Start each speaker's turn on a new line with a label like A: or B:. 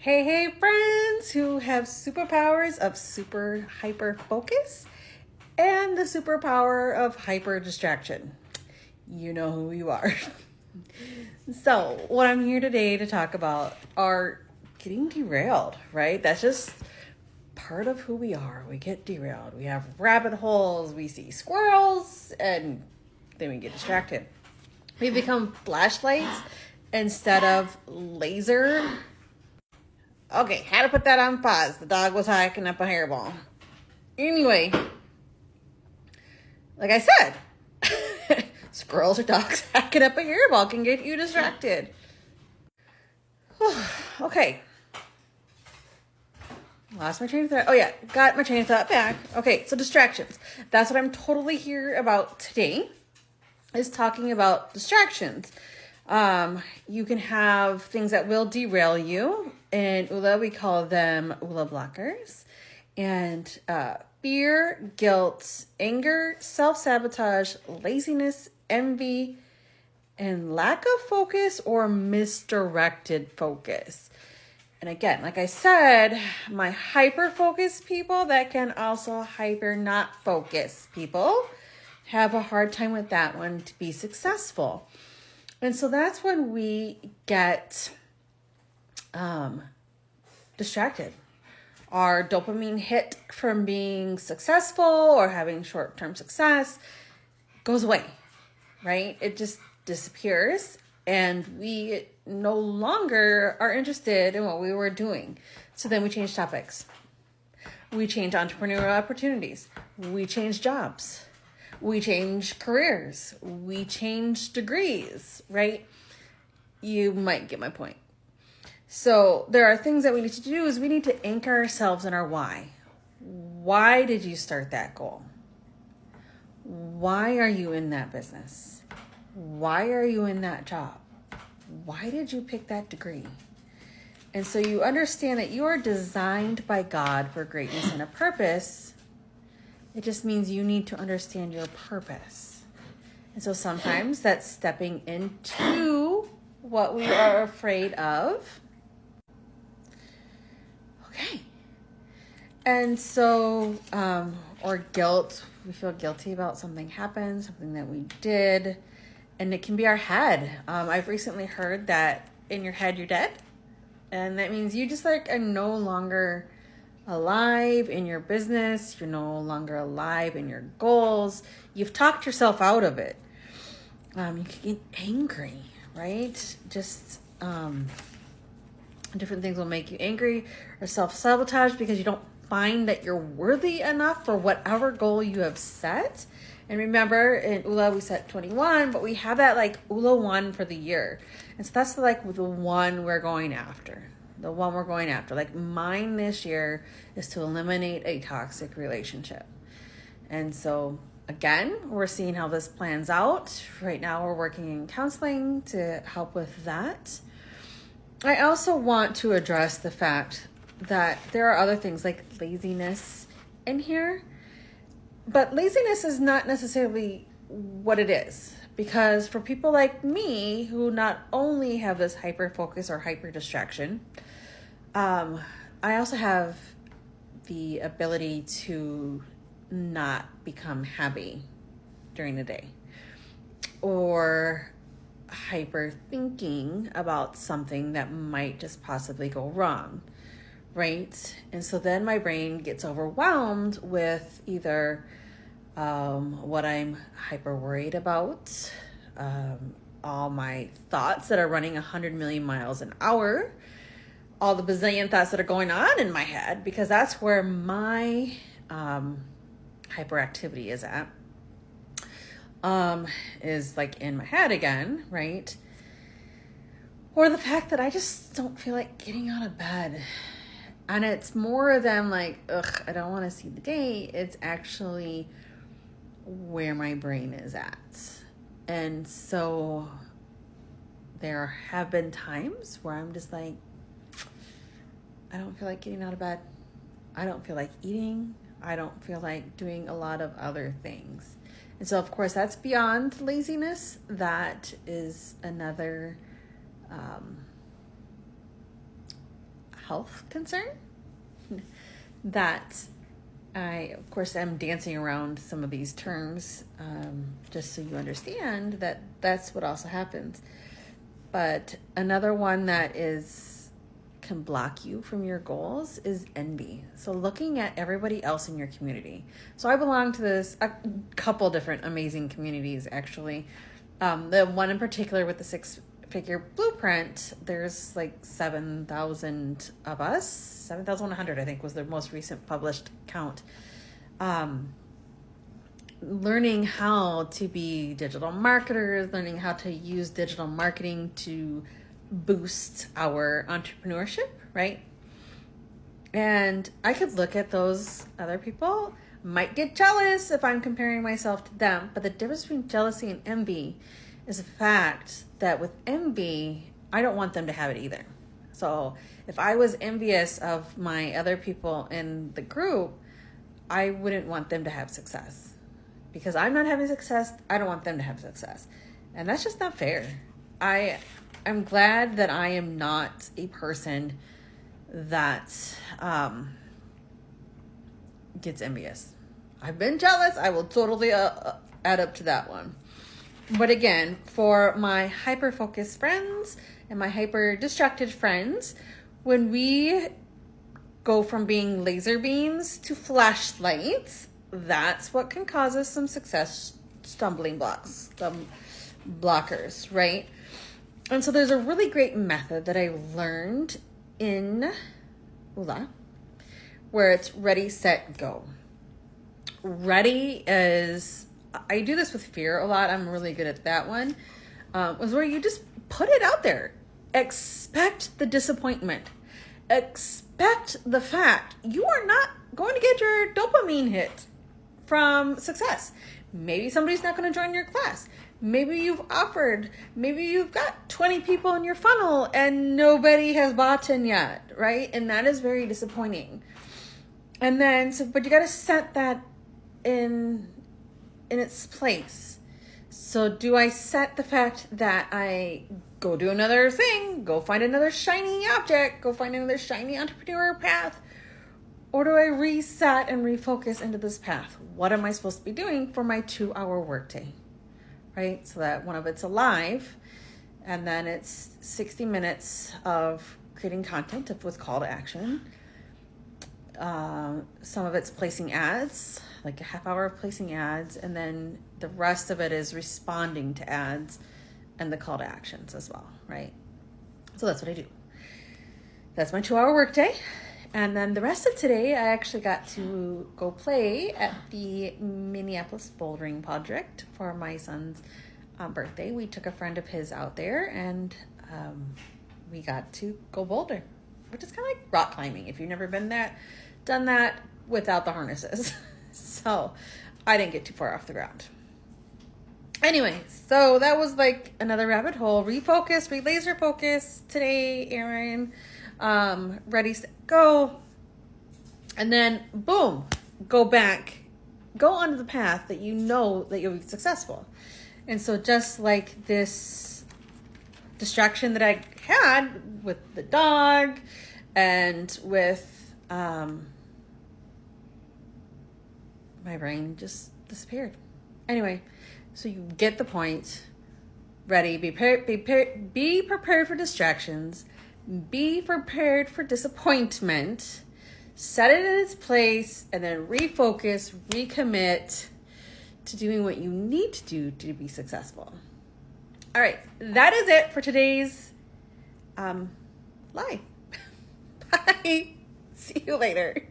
A: Hey, friends who have superpowers of super hyper focus and the superpower of hyper distraction. You know who you are. So, what I'm here today to talk about are getting derailed, right? That's just part of who we are. We get derailed. We have rabbit holes, we see squirrels, and then we get distracted. We become flashlights instead of laser. Okay, had to put that on pause. The dog was hiking up a hairball. Anyway, like I said, squirrels or dogs hacking up a hairball can get you distracted. Okay. Lost my train of thought. Oh yeah, got my train of thought back. Okay, so distractions. That's what I'm totally here about today, is talking about distractions. You can have things that will derail you. In ULA, we call them ULA blockers. And fear, guilt, anger, self-sabotage, laziness, envy, and lack of focus or misdirected focus. And again, like I said, my hyper-focused people that can also hyper not focus people have a hard time with that one to be successful. And so that's when we get distracted. Our dopamine hit from being successful or having short-term success goes away, right? It just disappears and we no longer are interested in what we were doing. So then we change topics. We change entrepreneurial opportunities. We change jobs. We change careers. We change degrees, right? You might get my point. So there are things that we need to do is we need to anchor ourselves in our why. Why did you start that goal? Why are you in that business? Why are you in that job? Why did you pick that degree? And so you understand that you are designed by God for greatness and a purpose. It just means you need to understand your purpose. And so sometimes that's stepping into what we are afraid of. Okay. And so, or guilt, we feel guilty about something happened, something that we did, and it can be our head. I've recently heard that in your head, you're dead. And that means you just are no longer alive in your business. You're no longer alive in your goals. You've talked yourself out of it. You can get angry, right? Just different things will make you angry or self-sabotage because you don't find that you're worthy enough for whatever goal you have set. And remember, in ULA, we set 21, but we have that like ULA 1 for the year. And so that's like the one we're going after. The one we're going after. Like mine this year is to eliminate a toxic relationship. And so again, we're seeing how this plans out. Right now we're working in counseling to help with that. I also want to address the fact that there are other things like laziness in here. But laziness is not necessarily what it is. Because for people like me who not only have this hyper focus or hyper distraction, I also have the ability to not become happy during the day or hyper thinking about something that might just possibly go wrong, right? And so then my brain gets overwhelmed with either what I'm hyper worried about, all my thoughts that are running 100 million miles an hour, all the bazillion thoughts that are going on in my head, because that's where my hyperactivity is at, is like in my head again, right? Or the fact that I just don't feel like getting out of bed. And it's more than like, I don't want to see the day. It's actually where my brain is at. And so there have been times where I'm just like, I don't feel like getting out of bed. I don't feel like eating. I don't feel like doing a lot of other things. And so, of course, that's beyond laziness. That is another health concern that I, of course, am dancing around some of these terms, just so you understand that that's what also happens. But another one that can block you from your goals is envy. So looking at everybody else in your community. So I belong to a couple different amazing communities, actually. The one in particular with the 6-figure blueprint, there's like 7,000 of us. 7,100, I think, was the most recent published count. Learning how to be digital marketers, learning how to use digital marketing to boost our entrepreneurship, right? And I could look at those other people, might get jealous if I'm comparing myself to them, but the difference between jealousy and envy is the fact that with envy, I don't want them to have it either. So if I was envious of my other people in the group, I wouldn't want them to have success. Because I'm not having success, I don't want them to have success. And that's just not fair. I'm glad that I am not a person that gets envious. I've been jealous. I will totally add up to that one. But again, for my hyper-focused friends and my hyper-distracted friends, when we go from being laser beams to flashlights, that's what can cause us some success stumbling blocks, some blockers, right? And so there's a really great method that I learned in ULA where it's ready, set, go. Ready is, I do this with fear a lot. I'm really good at that one. Was where you just put it out there. Expect the disappointment. Expect the fact you are not going to get your dopamine hit from success. Maybe somebody's not going to join your class. Maybe you've offered, maybe you've got 20 people in your funnel and nobody has bought in yet, right? And that is very disappointing. And then, but you got to set that in its place. So do I set the fact that I go do another thing, go find another shiny object, go find another shiny entrepreneur path? Or do I reset and refocus into this path? What am I supposed to be doing for my 2-hour workday? Right? So that one of it's alive, and then it's 60 minutes of creating content with call to action. Some of it's placing ads, like a half hour of placing ads, and then the rest of it is responding to ads and the call to actions as well, right? So that's what I do. That's my 2-hour workday. And then the rest of today, I actually got to go play at the Minneapolis Bouldering Project for my son's birthday. We took a friend of his out there, and we got to go boulder, which is kind of like rock climbing. If you've never been there, done that without the harnesses. So I didn't get too far off the ground. Anyway, so that was like another rabbit hole. Refocus, laser focus today, Erin. Ready, set, go. And then boom, go back, go onto the path that you know that you'll be successful. And so just like this distraction that I had with the dog and with my brain just disappeared. Anyway, so you get the point. Ready, be prepared for distractions. Be prepared for disappointment. Set it in its place, and then refocus, recommit to doing what you need to do to be successful. All right, that is it for today's live. Bye. See you later.